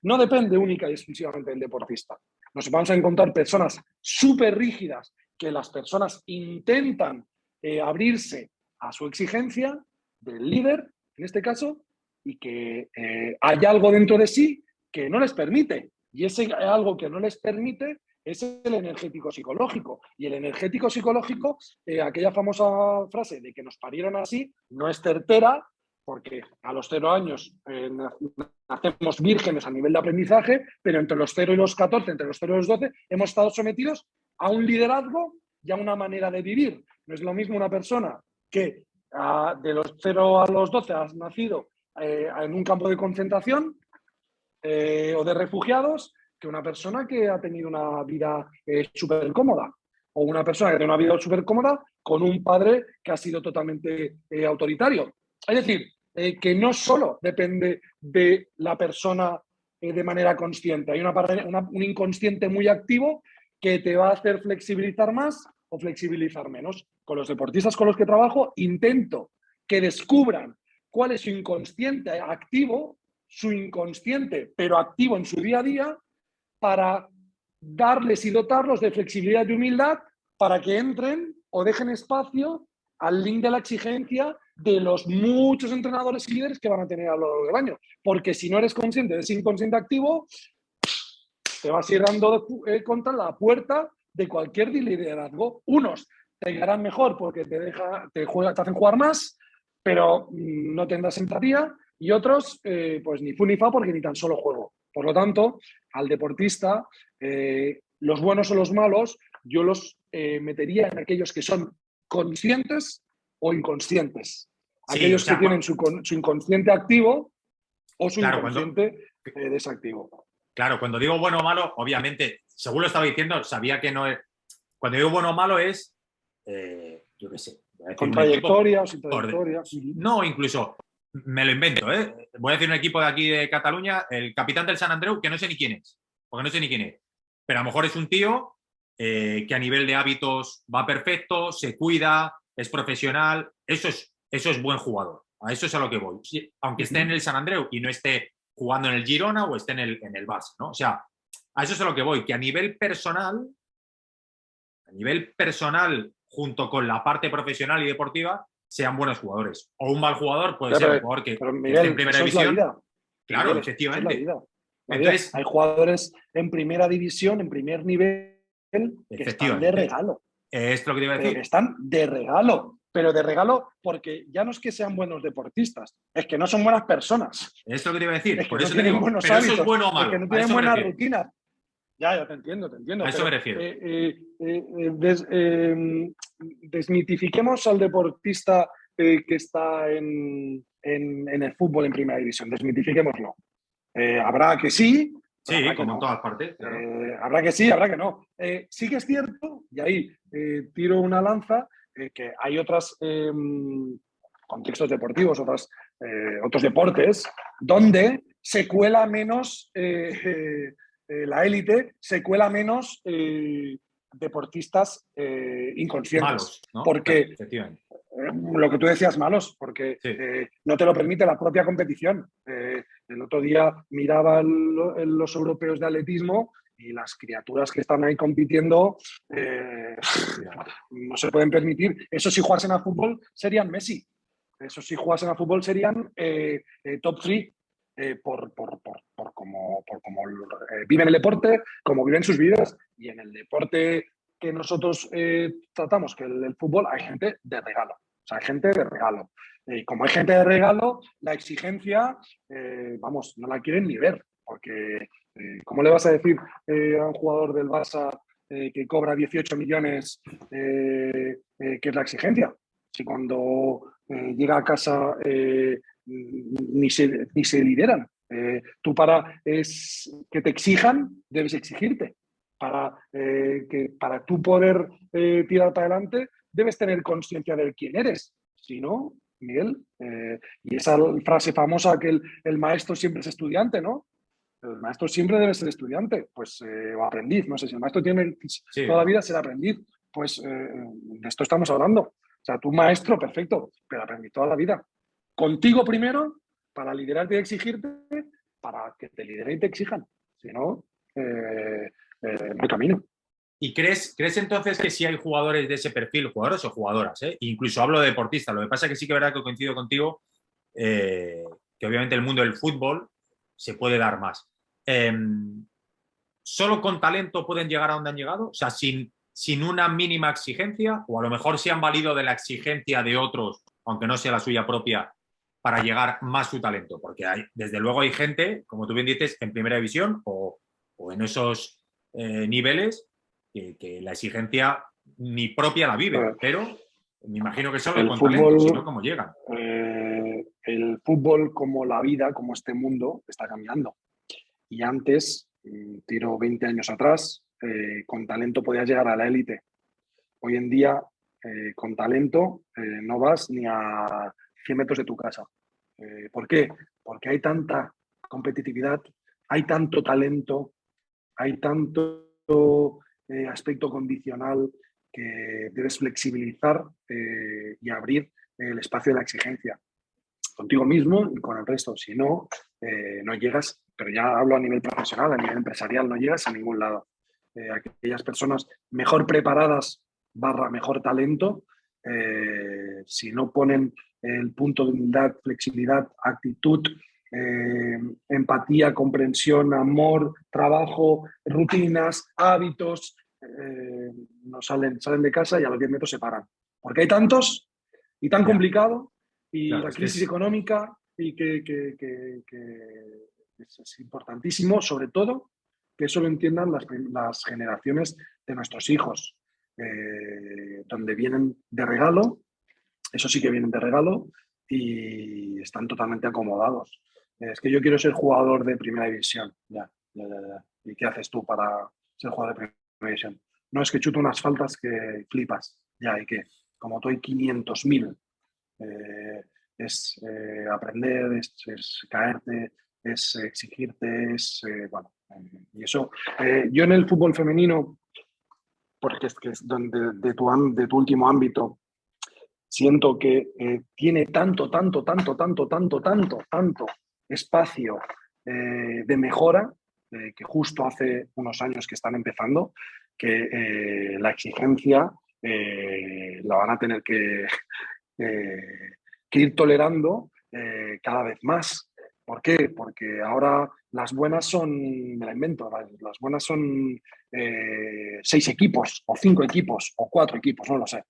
No depende única y exclusivamente del deportista. Nos vamos a encontrar personas súper rígidas que las personas intentan abrirse a su exigencia del líder, en este caso, y que hay algo dentro de sí que no les permite. Y ese algo que no les permite es el energético psicológico. Y el energético psicológico, aquella famosa frase de que nos parieron así, no es certera, porque a los 0 años nacemos vírgenes a nivel de aprendizaje, pero entre los 0 y los 14, entre los 0 y los 12, hemos estado sometidos a un liderazgo y a una manera de vivir. No es lo mismo una persona que de los 0 a los 12 has nacido en un campo de concentración o de refugiados que una persona que ha tenido una vida súper cómoda o una persona que tiene una vida súper cómoda con un padre que ha sido totalmente autoritario. Es decir, que no solo depende de la persona de manera consciente, hay un inconsciente muy activo que te va a hacer flexibilizar más o flexibilizar menos. Con los deportistas con los que trabajo intento que descubran cuál es su inconsciente activo, su inconsciente, pero activo en su día a día, para darles y dotarlos de flexibilidad y humildad para que entren o dejen espacio al link de la exigencia de los muchos entrenadores y líderes que van a tener a lo largo del año. Porque si no eres consciente de ese inconsciente activo, te vas a ir dando contra la puerta de cualquier liderazgo. Unos te llegarán mejor porque te hacen jugar más, pero no tendrás empatía, y otros, pues ni fu ni fa porque ni tan solo juego. Por lo tanto, al deportista, los buenos o los malos, yo los metería en aquellos que son conscientes o inconscientes. Sí, Aquellos o sea, que tienen su inconsciente activo o su claro, inconsciente desactivo. claro, cuando digo bueno o malo, obviamente, según lo estaba diciendo, sabía que no es. Cuando digo bueno o malo es, yo qué sé, voy a decir Con un equipo. trayectoria o sin trayectoria. No, incluso me lo invento, ¿eh? Voy a decir un equipo de aquí de Cataluña, el capitán del San Andreu, que no sé ni quién es, porque no sé ni quién es. Pero a lo mejor es un tío que a nivel de hábitos va perfecto, se cuida, es profesional. Eso es buen jugador. A eso es a lo que voy. Aunque esté en el San Andreu y no esté jugando en el Girona o esté en el Barça, ¿no? O sea, a eso es a lo que voy, que a nivel personal, junto con la parte profesional y deportiva, sean buenos jugadores. O un mal jugador puede ser un jugador pero que esté en Miguel, primera eso es la división. vida. Claro, Miguel, eso es la efectivamente. vida. Entonces, Hay jugadores en primera división, en primer nivel, que están de efectivamente, regalo. es lo que te iba a Pero que decir. están de regalo. Pero de regalo porque ya no es que sean buenos deportistas, es que no son buenas personas. Es lo que te iba a decir. Es que Por no eso te tienen digo, buenos pero eso es hábitos, bueno o es que malo. no A tienen eso me buenas refiero. rutinas. Ya te entiendo, A eso me pero refiero. desmitifiquemos al deportista que está en el fútbol en primera división, desmitifiquémoslo. Habrá que sí, pero Sí, habrá que como en no. todas partes, claro. Habrá que sí, habrá que no. Sí que es cierto, y ahí tiro una lanza, que hay otros contextos deportivos, otros deportes, donde se cuela menos la élite, se cuela menos deportistas inconscientes. Malos, ¿no? Claro, Porque efectivamente. lo que tú decías, malos, porque Sí. no te lo permite la propia competición. El otro día miraba los europeos de atletismo y las criaturas que están ahí compitiendo no se pueden permitir. Eso si jugasen a fútbol serían Messi. Eso si jugasen a fútbol serían top 3 por cómo viven el deporte, cómo viven sus vidas. Y en el deporte que nosotros tratamos, que el fútbol, hay gente de regalo. O sea, hay gente de regalo. Y como hay gente de regalo, la exigencia, vamos, no la quieren ni ver. Porque, ¿cómo le vas a decir a un jugador del Barça que cobra 18 millones qué es la exigencia? Si cuando llega a casa ni se lideran. Tú para que te exijan, debes exigirte. Para tú poder tirar para adelante, debes tener conciencia de quién eres. Si no, Miguel, y esa frase famosa que el maestro siempre es estudiante, ¿no? El maestro siempre debe ser estudiante, pues, o aprendiz. No sé si el maestro tiene Sí. toda la vida ser aprendiz. Pues de esto estamos hablando. O sea, tú maestro, perfecto, pero aprendiz toda la vida. Contigo primero, para liderarte y exigirte, para que te lideren y te exijan. Si no, no hay camino. ¿Y crees entonces que si hay jugadores de ese perfil, jugadores o jugadoras, incluso hablo de deportistas, lo que pasa es que sí que es verdad que coincido contigo, que obviamente el mundo del fútbol se puede dar más. ¿Solo con talento pueden llegar a donde han llegado? O sea, sin una mínima exigencia, o a lo mejor se han valido de la exigencia de otros, aunque no sea la suya propia, para llegar más su talento. Porque desde luego hay gente, como tú bien dices, en primera división o en esos niveles que la exigencia ni propia la viven, pero me imagino que solo El con talento, si no, fútbol, ¿cómo llegan? el fútbol, como la vida, como este mundo, está cambiando. Y antes, tiro 20 años atrás, con talento podías llegar a la élite. Hoy en día, con talento, no vas ni a 100 metros de tu casa. ¿Por qué? Porque hay tanta competitividad, hay tanto talento, hay tanto aspecto condicional que debes flexibilizar y abrir el espacio de la exigencia. contigo mismo y con el resto. Si no, no llegas, pero ya hablo a nivel profesional, a nivel empresarial, no llegas a ningún lado. Aquellas personas mejor preparadas / mejor talento, si no ponen el punto de humildad, flexibilidad, actitud, empatía, comprensión, amor, trabajo, rutinas, hábitos, no salen de casa y a los 10 metros se paran. Porque hay tantos y tan complicado y claro, la crisis económica y que es importantísimo, sobre todo, que eso lo entiendan las generaciones de nuestros hijos, donde vienen de regalo, eso sí que vienen de regalo y están totalmente acomodados. Es que yo quiero ser jugador de primera división. Ya. ¿Y qué haces tú para ser jugador de primera división? No, es que chuto unas faltas que flipas. Ya, ¿y qué? Como tú hay 500.000. Es aprender, es caerte, es exigirte, bueno. Y eso, yo en el fútbol femenino, porque es donde de tu último ámbito, siento que tiene tanto espacio de mejora, que justo hace unos años que están empezando, que la exigencia la van a tener que ir tolerando cada vez más. ¿Por qué? Porque ahora las buenas son, me la invento, las buenas son 6 equipos, o 5 equipos, o 4 equipos, no lo sé.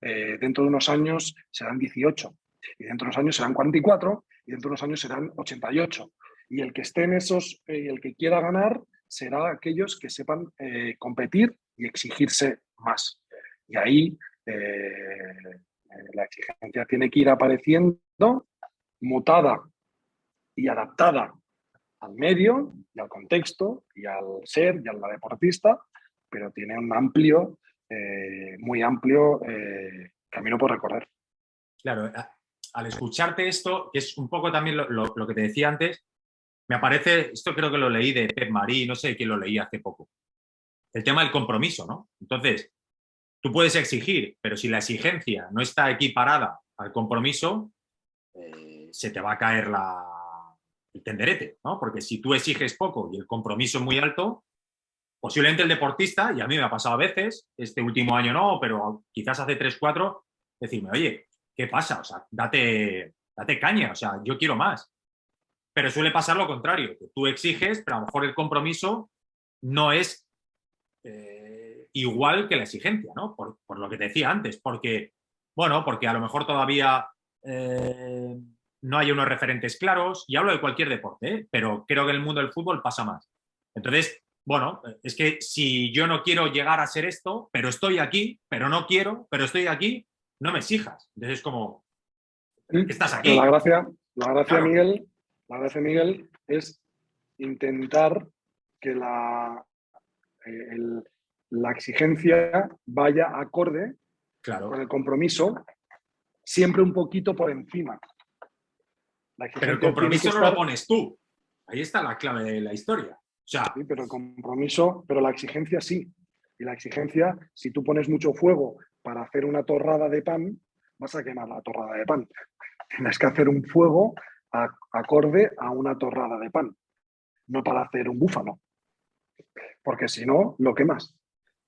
Dentro de unos años serán 18, y dentro de unos años serán 44, y dentro de unos años serán 88. Y el que esté en esos, y el que quiera ganar, será aquellos que sepan competir y exigirse más. Y ahí la exigencia tiene que ir apareciendo mutada y adaptada al medio y al contexto y al ser y a la deportista, pero tiene un amplio, muy amplio camino por recorrer. Claro, al escucharte esto, que es un poco también lo que te decía antes, me aparece, esto creo que lo leí de Pep Marí, no sé quién lo leí hace poco, el tema del compromiso, ¿no? Entonces, tú puedes exigir, pero si la exigencia no está equiparada al compromiso, se te va a caer el tenderete, ¿no? Porque si tú exiges poco y el compromiso es muy alto, posiblemente el deportista, y a mí me ha pasado a veces, este último año no, pero quizás hace 3, 4, decirme, oye, ¿qué pasa? O sea, date caña, o sea, yo quiero más. Pero suele pasar lo contrario, que tú exiges, pero a lo mejor el compromiso no es igual que la exigencia, ¿no? Por lo que te decía antes, porque a lo mejor todavía no hay unos referentes claros, y hablo de cualquier deporte, pero creo que en el mundo del fútbol pasa más. Entonces, bueno, es que si yo no quiero llegar a ser esto, pero estoy aquí, pero no quiero, pero estoy aquí, no me exijas. Entonces es como, ¿qué estás Pero aquí? la gracia, Miguel, es intentar que la exigencia vaya acorde con el compromiso, siempre un poquito por encima. Pero el compromiso no lo pones tú. Ahí está la clave de la historia. O sea, sí, pero el compromiso, pero la exigencia sí. Y la exigencia, si tú pones mucho fuego para hacer una torrada de pan, vas a quemar la torrada de pan. Tienes que hacer un fuego acorde a una torrada de pan, no para hacer un búfalo. Porque si no, lo quemas.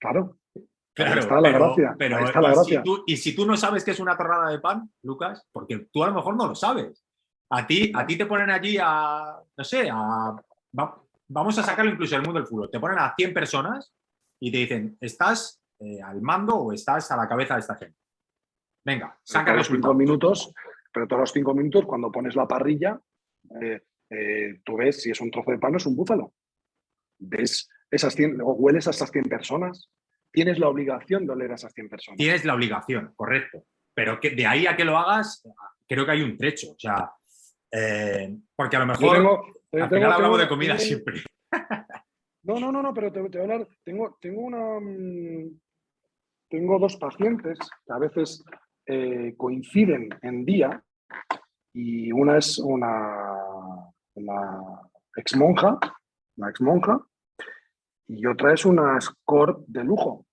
Claro. Ahí claro, está la gracia. Ahí está la gracia. Si tú no sabes qué es una torrada de pan, Lucas, porque tú a lo mejor no lo sabes. A ti te ponen allí no sé, vamos a sacarlo incluso del mundo del fútbol. Te ponen a 100 personas y te dicen, ¿estás al mando o estás a la cabeza de esta gente? Venga, saca resultados. Pero todos los 5 minutos, cuando pones la parrilla, tú ves si es un trozo de pan o es un búfalo. Ves esas 100, o hueles a esas 100 personas. Tienes la obligación de oler a esas 100 personas. Tienes la obligación, correcto. Pero de ahí a que lo hagas, creo que hay un trecho. O sea, porque a lo mejor al final hablamos de comida siempre. No, pero te voy a hablar. Tengo 2 pacientes que a veces coinciden en día, y una es una ex monja, y otra es una escort de lujo.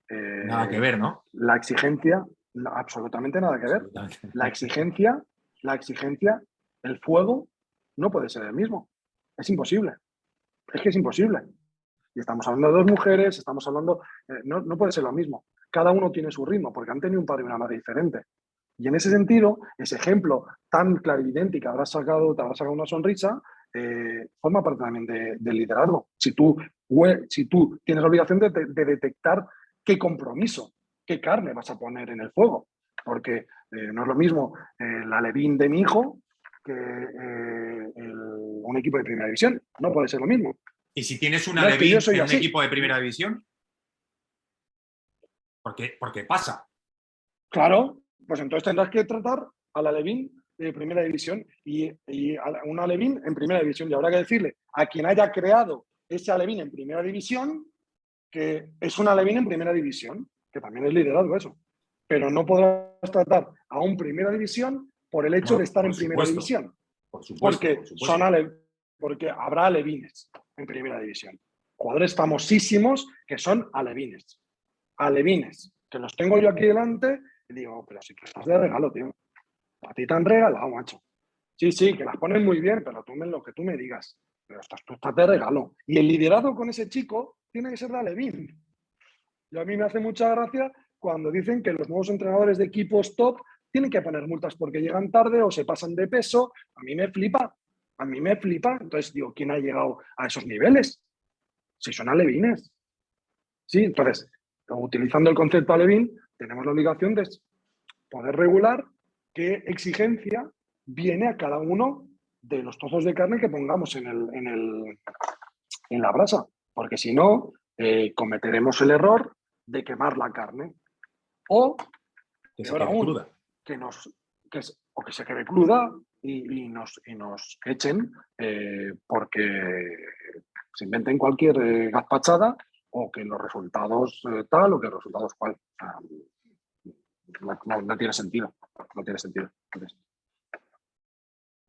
Nada que ver, ¿no? La exigencia No, absolutamente nada que ver. Absolutamente. La exigencia, el fuego no puede ser el mismo. Es imposible. Es que es imposible. Y estamos hablando de dos mujeres, estamos hablando... no puede ser lo mismo. Cada uno tiene su ritmo, porque han tenido un padre y una madre diferente. Y en ese sentido, ese ejemplo tan clarividente y que te habrá sacado una sonrisa, forma parte también del liderazgo. Si tú tienes la obligación de detectar qué compromiso, qué carne vas a poner en el fuego. Porque no es lo mismo la Alevín de mi hijo que un equipo de primera división. No puede ser lo mismo. ¿Y si tienes una No, es que yo Alevín soy en un así. equipo de primera división? Porque pasa. Claro, pues entonces tendrás que tratar a la Alevín de primera división y a una Alevín en primera división. Y habrá que decirle a quien haya creado ese Alevín en primera división que es una Alevín en primera división, que también es liderazgo eso. Pero no podrás tratar a un primera división por el hecho Bueno, de estar por en primera supuesto, división. por supuesto, Porque, por supuesto. porque habrá alevines en primera división. Jugadores famosísimos que son alevines. Alevines, que los tengo yo aquí delante y digo, pero si tú estás de regalo, tío. A ti te han regalado, macho. Sí, sí, que las ponen muy bien, pero lo que tú me digas. Pero tú estás de regalo. Y el liderazgo con ese chico tiene que ser de alevín. Y a mí me hace mucha gracia cuando dicen que los nuevos entrenadores de equipos top tienen que poner multas porque llegan tarde o se pasan de peso. A mí me flipa. A mí me flipa. Entonces, digo, ¿quién ha llegado a esos niveles? Si son alevines. Sí, entonces, utilizando el concepto alevín, tenemos la obligación de poder regular qué exigencia viene a cada uno de los trozos de carne que pongamos en la brasa. Porque si no, cometeremos el error de quemar la carne. O, Que se peor quede aún, cruda. o que se quede cruda y nos echen porque se inventen cualquier gazpachada o que los resultados tal o que los resultados cual. No tiene sentido. No tiene sentido.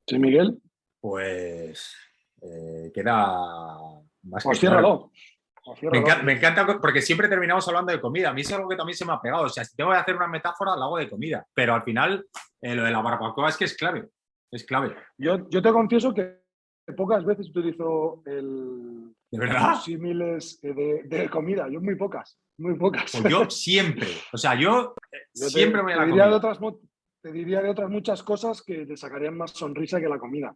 ¿Sí, Miguel? Pues queda más Pues que claro. ciérralo. Me encanta porque siempre terminamos hablando de comida. A mí es algo que también se me ha pegado. O sea, si tengo que hacer una metáfora, la hago de comida. Pero al final, lo de la barbacoa es que es clave. Es clave. Yo te confieso que pocas veces utilizo ¿De verdad? los símiles de comida. Yo muy pocas, muy pocas. Pues yo siempre. O sea, yo Yo siempre voy a te la diría de comida. otras, te diría de otras muchas cosas que te sacarían más sonrisa que la comida.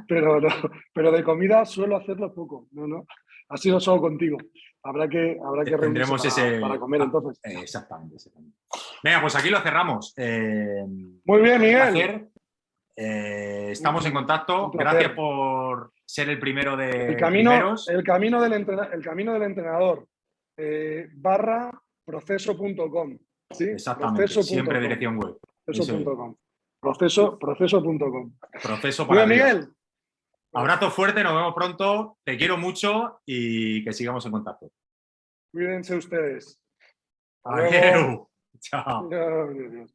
Pero, no, pero de comida suelo hacerlo poco. No. Ha sido solo contigo. Habrá que reunirse Tendremos para ese... comer entonces. exactamente, exactamente. Venga, pues aquí lo cerramos. Muy bien, Un Miguel. placer. Estamos en contacto. Un Gracias placer. por ser el primero El de camino, primeros. el camino del entrenador / proceso.com. ¿Sí? Exactamente. Siempre Proceso.com. dirección web. Eso es. Proceso.com. Proceso.com. Proceso Muy para bien, arriba. Miguel. Abrazo fuerte, nos vemos pronto. Te quiero mucho y que sigamos en contacto. Cuídense ustedes. Hasta Adiós. luego. Chao. Adiós.